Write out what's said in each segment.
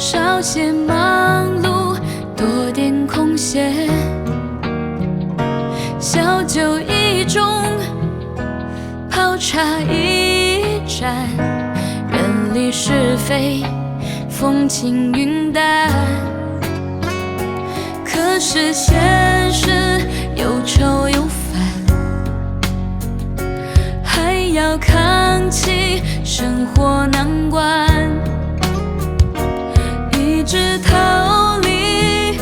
少些忙碌，多点空闲。小酒一盅，泡茶一盏，远离是非，风轻云淡。可是现实又愁又烦，还要扛起生活难关，一直逃离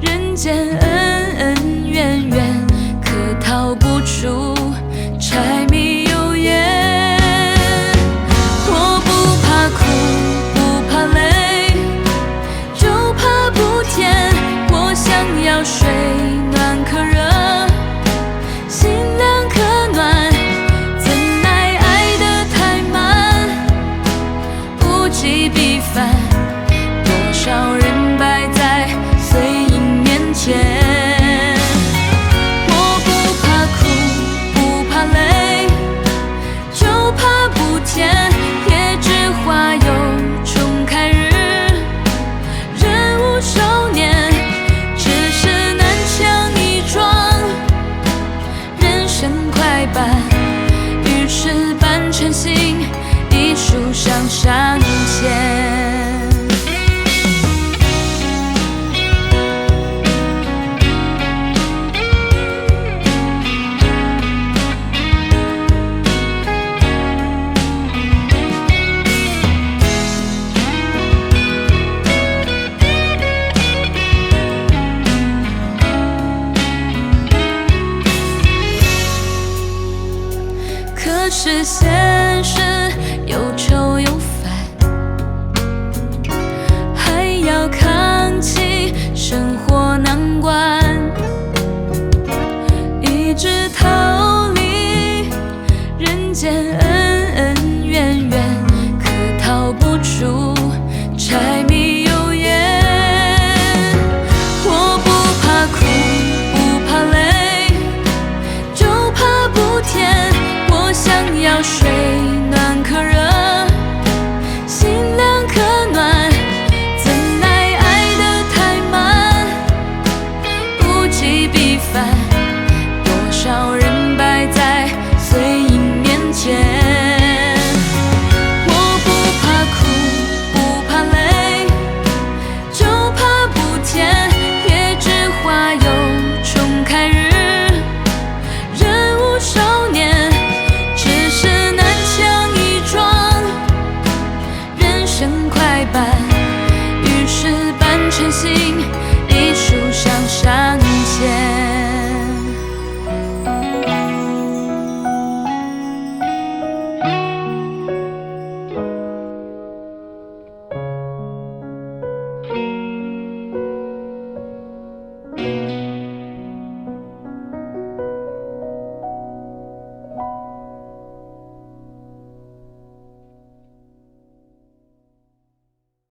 人间恩恩怨怨，可逃不出柴米油盐。我不怕苦，不怕累，就怕不甜。我想要水暖可热，心凉可暖，怎奈爱得太慢，物极必反，多少人败在碎银面前。我不怕苦，不怕累，就怕不甜，野之花又重开日。人无少年，只是南墙一桩，人生快板，于是半成心，一书上上签。可是现实又愁又烦，还要扛起生活难关，一直逃离人间恩恩怨怨，可逃不出柴米油盐。我不怕苦，不怕累，就怕不甜。我想要水暖可热，心凉可暖，怎奈爱得太慢，物极必反，多少人败在碎银面前。我不怕苦，不怕累，就怕不甜，野之花又重开日。人无少年，只是南墙一桩，人生快板，于是半成心，一书上上签。